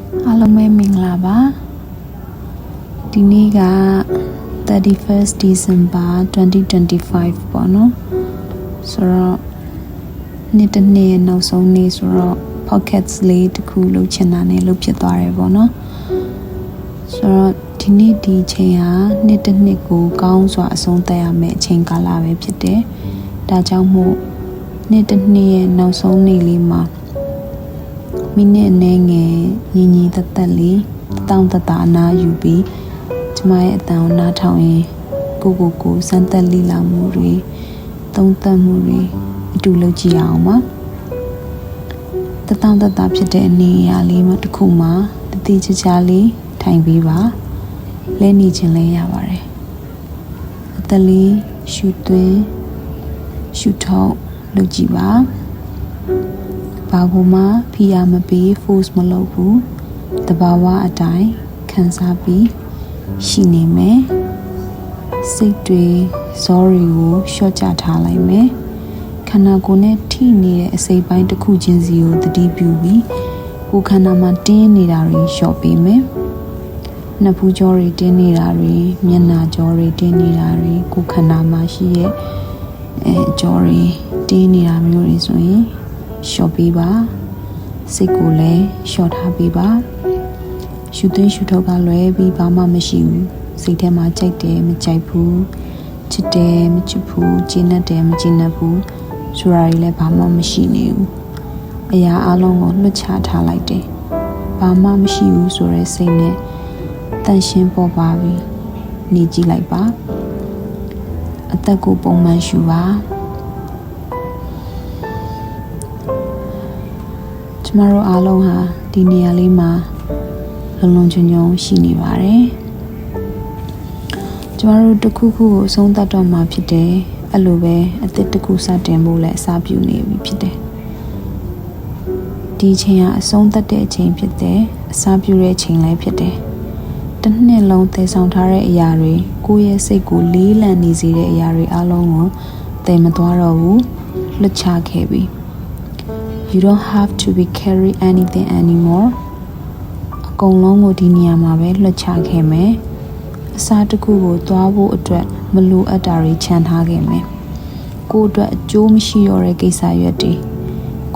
အားလုံးပဲမင်္ဂလာပါဒီနေ့က 31st December 2025ပေါ့နော်ဆိုတော့နေ့တစ်နေ့နောက်ဆုံးနေ့ဆိုတော့ pockets လေးတစ်ခုလုပ်ချင်တာနဲ့လုပ်ဖြစ်သွားတယ်ပေါ့နော်ဆိုတော့ဒီနေ့ဒီချိန်ဟာနေ့တစ်နှစ်ကိုကောင်းစွာအဆုံးသတ်ရမယ့်အချိန်ကာလပဲဖြစ်တယ်ဒါကြောင့်မို့နေ့တစ်နှစ်ရဲ့နောက်ဆုံးနေ့လေးမှာမိနစ်နဲ့ငယ်ညီသက်လေးတောင်းတတအနာယူပြီးကျမရဲ့အတန်ကိုနားထောင်ရင်ကိုစမ်းသက်လိလာမှုတွေသုံးသပ်မှုတွေအတူလုပ်ကြည့်အောင်ပါတောင်းတတဖြစ်တဲ့အနေအရာလေးမှတစ်ခုမှတတိချာလေးထိုင်ပြီးပါလဲနေခြင်းလဲရပါတယ်အသက်လေးရှူသွင်းရှူထုတ်လုပ်ကြည့်ပါဘာကိုမှဖိအားမပေး force မလုပ်ဘူးတဘာဝအတိုင်းခံစားပြီးရှိနေမယ်စိတ်တွေဇောတွေကိုရှော့ချထားလိုက်မယ်ခန္ဓာကိုယ်နဲ့ထိနေတဲ့အစိတ်ပိုင်းတစ်ခုချင်းစီကိုသတိပြုပြီးကိုယ်ခန္ဓာမှာတင်းနေတာတွေလျှော့ပေးမယ်နှစ်ဖူးကြောတွေတင်းနေတာတွေမျက်နှာကြောတွေတင်းနေတာတွေကိုယ်ခန္ဓာမှာရှိရဲ့ကြောတွေတင်းနေတာမျိုးတွေဆိုရင်လျှော့ပေးပါစိတ်ကိုလည်းလျှော့ထားပေးပါရှူသွင်းရှူထုတ်ကလွဲပြီးဘာမှမရှိဘူးစိတ်ထဲမှာကြိုက်တယ်မကြိုက်ဘူးချစ်တယ်မချစ်ဘူးကျေနပ်တယ်မကျေနပ်ဘူးဆိုတာတွေလည်းဘာမှမရှိနေဘူးအရာအလုံးကိုလွတ်ချထားလိုက်တယ်ဘာမှမရှိဘူးဆိုတဲ့စိတ်နဲ့တန်ရှင်းပေါ်ပါပြီးနေကြည့်လိုက်ပါအသက်ကိုပုံမှန်ရှူပါကျမတို့အားလုံးဟာဒီနေရာလေးမှာလုံခြုံရှိနေပါတယ်ကျမတို့တစ်ခုခုကိုအဆုံးသတ်တော့မှဖြစ်တယ်အဲ့လိုပဲအသစ်တစ်ခုစတင်ဖို့လည်းအစပြုနေပြီဖြစ်တယ်ဒီချိန်ဟာအဆုံးသတ်တဲ့အချိန်ဖြစ်တယ်အစပြုတဲ့အချိန်လည်းဖြစ်တယ်တစ်နှစ်လုံးတည်ဆောင်ထားတဲ့အရာတွေကိုယ့်ရဲ့စိတ်ကိုလေးလံနေစေတဲ့အရာတွေအားလုံးကိုတည်မသွားတော့ဘူးလွတ်ချခဲ့ပြီYou don't have to be carry anything anymore အကုန်လုံးကိုဒီနေရာမှာပဲလွှတ်ချခဲ့မယ်အစားတစ်ခုကိုသွားဖို့အတွက်မလိုအပ်တာတွေခြံထားခဲ့မယ်ကိုယ့်အတွက်အကျိုးမရှိတော့တဲ့ကိစ္စရွက်တွေ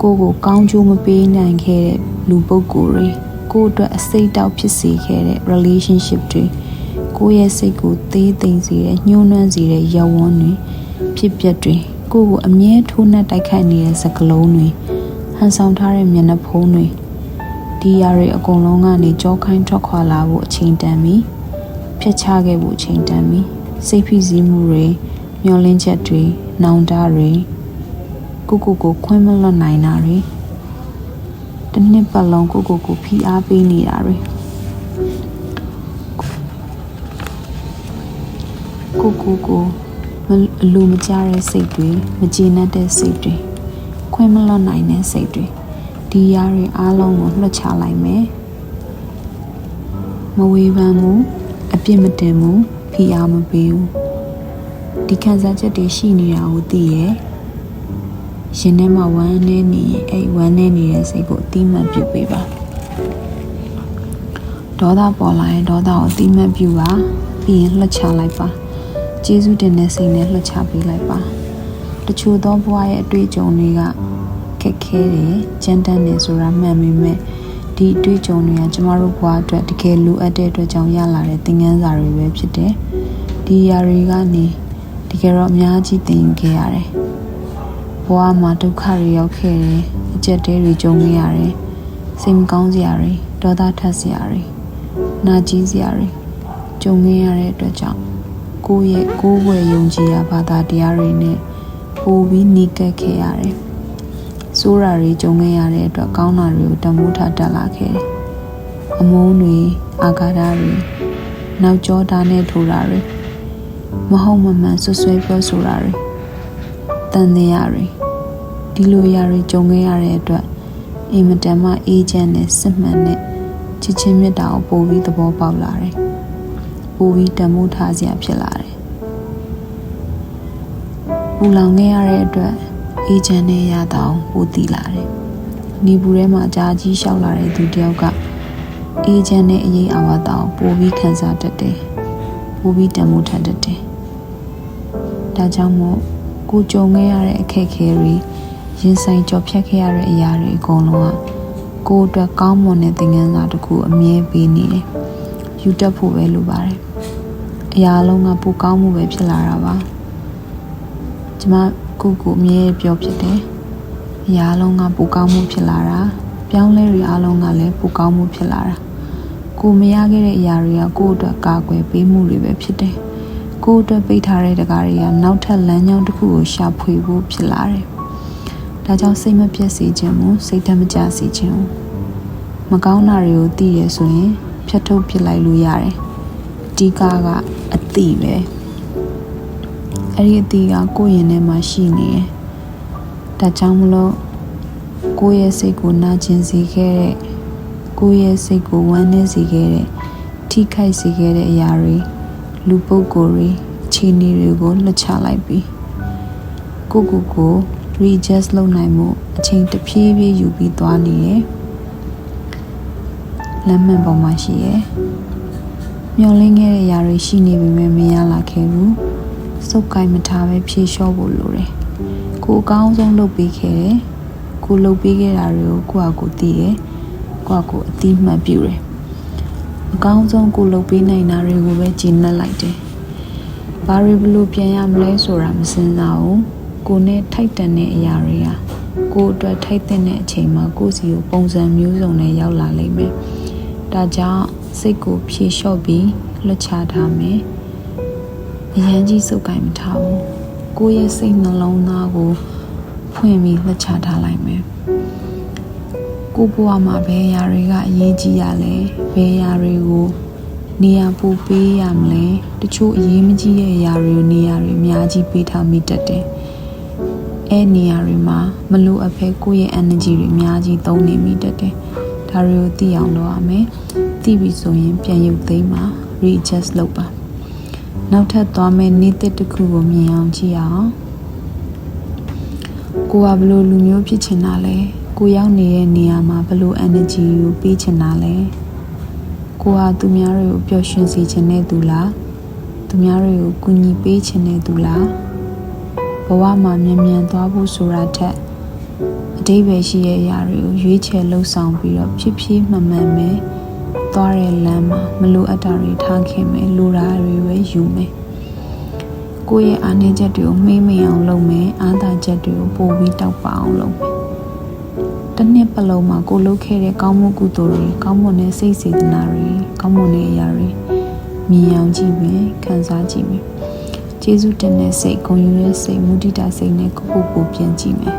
ကိုကောင်းကျိုးမပေးနိုင်ခဲ့တဲ့လူပုဂ္ဂိုလ်တွေကိုယ့်အတွက်အစိတ်တောက်ဖြစ်စေခဲ့တဲ့ relationship တွေကိုယ့်ရဲ့စိတ်ကိုသေးသိမ်းစေတဲ့ညှိုးနှွမ်းစေတဲ့ရပ်ဝန်းတွေဖြစ်ပျက်တွေကိုယ့်ကိုအမြဲထိုးနှက်တိုက်ခိုက်နေတဲ့စကားလုံးတွေဟန်ဆောင်ထားတဲ့မျက်နှာဖုံးတွေဒီຢာတွေအကုန်လုံးကနေကြောခိုင်းထွက်ခွာလာဖို့အချိန်တန်ပြီဖျက်ချခဲ့ဖို့အချိန်တန်ပြီစိတ်ဖိစီးမှုတွေမျောလင်းချက်တွေနောင်တတွေကိုခွင့်မလွတ်နိုင်တာတွေတစ်နှစ်ပတ်လုံးကိုဖိအားပေးနေတာတွေကိုအလိုမကျတဲ့စိတ်တွေမကျေနပ်တဲ့စိတ်တွေခွင့်မလွတ်နိုင်တဲ့စိတ်တွေဒီຢာတွေအားလုံးကိုလွှတ်ချလိုက်မယ်မဝေဖန်ဘူးအပြစ်မတင်ဘူးဖိအားမပေးဘူးဒီခံစားချက်တွေရှိနေတာကိုသိရဲ့ရင်ထဲမှာဝမ်းနေနေအဲ့ဝမ်းနေနေတဲ့စိတ်ကိုအတိမတ်ပြုပေးပါဒေါသပေါ်လာရင်ဒေါသကိုအတိမတ်ပြုပါပြီးရင်လွှတ်ချလိုက်ပါကျေးဇူးတင်တဲ့စိတ်နဲ့လွှတ်ချပေးလိုက်ပါတချို့သောဘဝရဲ့အတွေ့အကြုံတွေကခက်ခဲတယ်ကြမ်းတမ်းတယ်ဆိုတာမှန်ပေမဲ့ဒီအတွေ့အကြုံတွေကကျမတို့ဘဝအတွက်တကယ်လိုအပ်တဲ့အတွက်ကြောင့်ရလာတဲ့သင်ခန်းစာတွေပဲဖြစ်တယ်ဒီຢာတွေကနေတကယ်တော့အများကြီးသင်ယူခဲ့ရတယ်ဘဝမှာဒုက္ခတွေရောက်ခဲ့တယ်အကျက်တဲတွေကြုံခဲ့ရတယ်စိတ်မကောင်းစရာတွေဒေါသထက်စရာတွေနာကျည်းစရာတွေကြုံခဲ့ရတဲ့အတွက်ကြောင့်ကိုယ့်ရဲ့ကိုယ်ဝယ်ယုံကြည်ရာဘာသာတရားတွေနဲ့ပိုပြီးနှီးကပ်ခဲ့ရတယ်ဆိုးရာတွေကြုံခဲ့ရတဲ့အတွက်ကောင်းတာတွေကိုတမိုးထားတက်လာခဲ့တယ်အမုန်းတွေအာဃာတတွေနောက်ကျောတာနဲ့ထိုးတာတွေမဟုတ်မမှန်ဆွဆွဲပြောဆိုတာတွေတန်တရားတွေဒီလိုຢာတွေကြုံခဲ့ရတဲ့အတွက်အင်မတန်မှအေးချမ်းတဲ့စစ်မှန်တဲ့ချစ်ချင်းမြတ်တာကိုပိုပြီးသဘောပေါက်လာတယ်ပိုပြီးတမိုးထားစရာဖြစ်လာတယ်ပူလောင်ခဲ့ရတဲ့အတွက်အေးချမ်းတဲ့ရတာကိုပိုသိလာတယ်။နေပူထဲမှာကြာကြီးလျှောက်လာတဲ့သူတယောက်က အေးချမ်းတဲ့အရေးအဝါတောင်ပိုပြီးခံစားတတ်တယ်ပိုပြီးတန်ဖိုးထားတတ်တယ်ဒါကြောင့်မို့ကိုကြုံခဲ့ရတဲ့အခက်အခဲတွေရင်ဆိုင်ကြော်ဖြတ်ခဲ့ရတဲ့အရာတွေအကုန်လုံးကကိုယ်အတွက်ကောင်းမွန်တဲ့သင်ခန်းစာတစ်ခုအမြဲပေးနေတယ်ယူတတ်ဖို့ပဲလိုပါတယ်အရာလုံးကပိုကောင်းမှုပဲဖြစ်လာတာပါကျမကိုအမြဲပြောဖြစ်တယ်အရာလုံးကပိုကောင်းမှုဖြစ်လာတာပြောင်းလဲတွေအလုံးကလည်းပိုကောင်းမှုဖြစ်လာတာကိုမရခဲ့တဲ့အရာတွေကကိုယ့်အတွက်ကာကွယ်ပေးမှုတွေပဲဖြစ်တယ်ကိုယ့်အတွက်ပိတ်ထားတဲ့တကားတွေကနောက်ထပ်လမ်းကြောင်းတစ်ခုကိုရှာဖွေဖို့ဖြစ်လာတယ်ဒါကြောင့်စိတ်မပြတ်စေခြင်းမို့စိတ်ဓာတ်မကျစေခြင်းမကောင်းတာတွေကိုသိရဆိုရင်ဖြတ်ထုတ်ပစ်လိုက်လို့ရတယ်အဓိကကအသိပဲအဲ့ဒီအသိကကိုယ့်ရင်ထဲမှာရှိနေတယ်ဒါကြောင့်မလို့ကိုယ့်ရဲ့စိတ်ကိုနာကျင်စေခဲ့တဲ့ကိုယ့်ရဲ့စိတ်ကိုဝမ်းနည်းစေခဲ့တဲ့ထိခိုက်စေခဲ့တဲ့အရာတွေလူပုဂ္ဂိုလ်တွေအခြေအနေတွေကိုလွှတ်ချလိုက်ပြီးကို readjust လုပ်နိုင်မှုအချိန်တစ်ဖြည်းဖြည်းယူပြီးသွားနေတယ်လမ်းမှန်ပေါ်မှာရှိရဲ့မျောလင်းခဲ့တဲ့အရာတွေရှိနေပေမဲ့မရလာခဲ့ဘူးစုပ်ကိုင်မထားပဲဖြေလျှော့ဖို့လိုတယ်ကိုအကောင်းဆုံးလုပ်ပေးခဲ့တယ်ကိုလုပ်ပေးခဲ့တာတွေကိုကိုသိတယ်ကိုအတိမှတ်ပြုတယ်အကောင်းဆုံးကိုလုပ်ပေးနိုင်တာတွေကိုပဲကြည်နပ်လိုက်တယ်ဘာတွေဘလို့ပြန်ရမလဲဆိုတာမစင်စားဘူးကိုနဲ့ထိုက်တန်တဲ့အရာတွေကကိုအတွက်ထိုက်တဲ့အချိန်မှာကိုစီကိုပုံစံမျိုးစုံနဲ့ရောက်လာလိမ့်မယ်ဒါကြောင့်စိတ်ကိုဖြေလျှော့ပြီးလွှတ်ချထားမယ်အရန်ကြီးစုပ်ကိုင်မထားဘူးကိုရဲ့စိတ်နှလုံးသားကိုဖွင့်ပြီးလွှတ်ချထားလိုက်မယ်ကိုဘဝမှာဘယ်အရာတွေကအရေးကြီးရလဲဘယ်အရာတွေကိုနေရာပိုပေးရမလဲတချို့အရေးမကြီးတဲ့အရာတွေကိုနေရာတွေအများကြီးပေးထားမိတတ်တယ်အဲ့နေရာတွေမှာမလိုအပ်ဘဲကိုယ့်ရဲ့ energy တွေအများကြီးသုံးနေမိတတ်တယ်ဒါတွေကိုသိအောင်လုပ်ရမယ်သိပြီဆိုရင်ပြန်ရုပ်သိမ်းပါ readjust လုပ်ပါနောက်ထပ်သွားမယ့်နေ့တစ်ခုကိုမြင်အောင်ကြည့်အောင်ကိုကဘလို့လူမျိုးဖြစ်ချင်တာလဲကိုရောက်နေတဲ့နေရာမှာဘလို့ energy ကိုပေးချင်တာလဲကိုဟာသူများတွေကိုပျော်ရွှင်စေချင်တဲ့သူလားသူများတွေကိုကူညီပေးချင်တဲ့သူလားဘဝမှာမြန်သွားဖို့ဆိုတာထက်အတိတ်ပဲရှိတဲ့အရာတွေကိုရွေးချယ်လှုပ်ဆောင်ပြီးတော့ဖြည်းဖြည်းမှန်မယ်သွားတဲ့လမ်းမှာမလိုအပ်တာတွေထားခင်မယ်လိုတာတွေပဲယူမယ်ကိုယ့်ရဲ့အားနည်းချက်တွေကိုမှိမ့်မိန်အောင်လုပ်မယ်အားသာချက်တွေကိုပို့ပြီးတောက်ပအောင်လုပ်မယ်တစ်နှစ်ပတ်လုံးမှာကိုလုပ်ခဲ့တဲ့ကောင်းမှုကုသိုလ်တွေကောင်းမွန်တဲ့စိတ်စေတနာတွေကောင်းမွန်တဲ့အရာတွေမြင်အောင်ကြည့်မယ်ခံစားကြည့်မယ်ကျေးဇူးတင်တဲ့စိတ်ဂုဏ်ယူတဲ့စိတ်မုဒိတာစိတ်နဲ့ကိုပြန်ကြည့်မယ်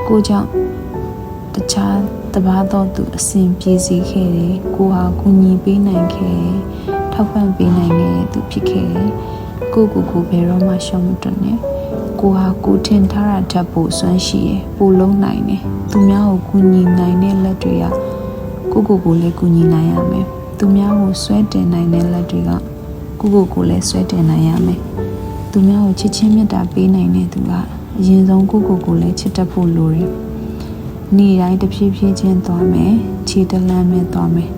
ကိုကြောင့်တခြားတပါးသောသူအစဉ်ပြေစီခဲ့တယ်ကိုဟာကူညီပေးနိုင်ခဲ့တယ်ထောက်ပံ့ပေးနိုင်ခဲ့တဲ့သူဖြစ်ခဲ့တယ်ကိုဘယ်တော့မှရှောင်မတွနဲ့ကိုဟာကိုထင်ထားတာထပ်ဖို့စွမ်းရှိတယ်ပိုလုံးနိုင်တယ်သူများကိုကူညီနိုင်တဲ့လက်တွေကကိုလည်းကူညီနိုင်ရမယ်သူများကိုဆွဲတင်နိုင်တဲ့လက်တွေကကိုလည်းဆွဲတင်နိုင်ရမယ်သူများကိုချစ်ချင်းမေတ္တာပေးနိုင်တဲ့သူကအရင်ဆုံးကိုလည်းချစ်တတ်ဖို့လိုတယ်နေ့တိုင်းတစ်ဖြည်းဖြည်းချင်းသွားမယ်ခြေတလန်းမဲ့သွားမယ်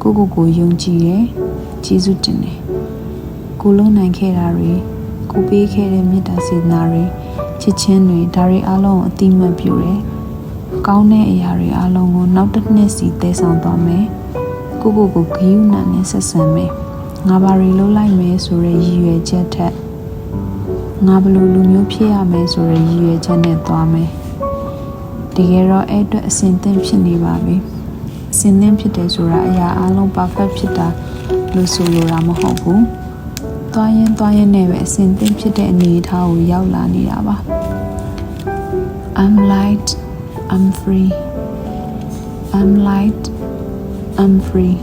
ကိုယုံကြည်တယ်ကျေးဇူးတင်တယ်ကိုလုံးနိုင်ခဲ့တာတွေကိုပေးခဲ့တဲ့မေတ္တာစေတနာတွေချစ်ချင်းတွေဒါတွေအားလုံးကိုအတိမတ်ပြုတယ်ကောင်းတဲ့အရာတွေအားလုံးကိုနောက်တစ်နှစ်စီတည်ဆောင်သွားမယ်ကိုဂရုဏာနဲ့ဆက်ဆံမယ်ငါဘာတွေလုပ်လိုက်မယ်ဆိုတဲ့ရည်ရွယ်ချက်ထက်ငါဘလို့လူမျိုးဖြစ်ရမယ်ဆိုတဲ့ရည်ရွယ်ချက်နဲ့သွားမယ်တကယ်တော့အဲ့အတွက်အစဉ်သင့်ဖြစ်နေပါပြီအစဉ်သင့်ဖြစ်တယ်ဆိုတာအရာအလုံး perfect ဖြစ်တာလို့ဆိုလိုတာမဟုတ်ဘူးသွားရင်နဲ့ပဲအစဉ်သင့်ဖြစ်တဲ့အနေအထားကိုရောက်လာနေတာပါ I'm light I'm free I'm light I'm free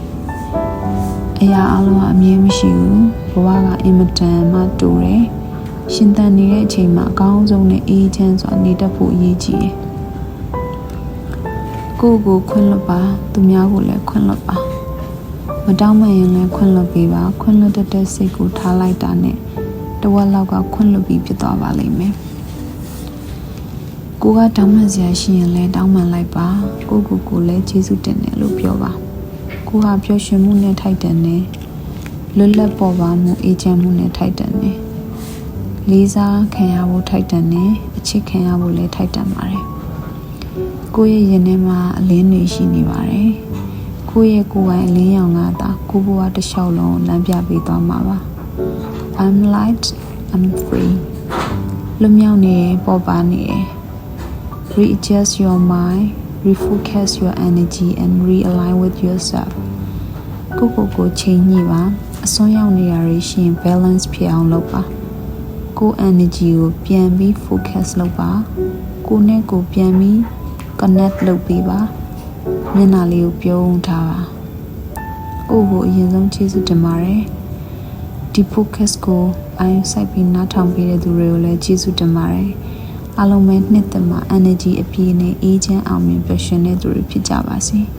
အရာအလုံးအမြဲမရှိဘူးဘဝကအင်မတန်မှတူတယ်ရှင်သန်နေတဲ့အချိန်မှာအကောင်းဆုံးနဲ့အေးချမ်းစွာနေတတ်ဖို့အရေးကြီးတယ်ကိုခွင့်လွတ်ပါသူများကိုလည်းခွင့်လွတ်ပါမတောင်းမရင်လည်းခွင့်လွတ်ပေးပါခွင့်လွတ်တဲ့စိတ်ကိုထားလိုက်တာနဲ့တဝက်လောက်ကခွင့်လွတ်ပြီးဖြစ်သွားပါလိမ့်မယ်ကိုကတောင်းပန်စရာရှိရင်လည်းတောင်းပန်လိုက်ပါကိုလည်းကျေးဇူးတင်တယ်လို့ပြောပါ ကိုဟာပျော်ရွှင်မှုနဲ့ထိုက်တန်တယ်လွတ်လပ်ပေါ်ပါမှုအေးချမ်းမှုနဲ့ထိုက်တန်တယ်လေးစားခံရဖို့ထိုက်တန်တယ်အချစ်ခံရဖို့လည်းထိုက်တန်ပါတယ်ကိုယ့်ရဲ့ရင်ထဲမှာအလင်းတွေရှိနေပါတယ်ကိုယ့်ရဲ့ကိုယ်ပိုင်အလင်းရောင်ကသာကိုယ့်ဘဝတစ်လျှောက်လုံးလမ်းပြပေးသွားမှာပါ I'm light I'm free လွတ်မြောက်နေပေါ်ပါနေ readjust your mind refocus your energy and realign with yourself ကိုချိန်ညှိပါအစွန်းရောက်နေရရှင် balance ဖြစ်အောင်လုပ်ပါကို energy ကိုပြန်ပြီး focus လုပ်ပါကိုနဲ့ကိုပြန်ပြီး connect လုပ်ပေးပါမျက်နှာလေးကိုပြုံးထားပါကိုအရင်ဆုံးကျေးဇူးတင်ပါတယ်ဒီ focus ကိုအာရုံစိုက်ပြီးနားထောင်ပေးတဲ့သူတွေကိုလည်းကျေးဇူးတင်ပါတယ်အားလုံးပဲနှစ်သက်မှာ energy အပြည့်နဲ့အေးချမ်းအောင်မြင်ပျော်ရွှင်တဲ့သူတွေဖြစ်ကြပါစေ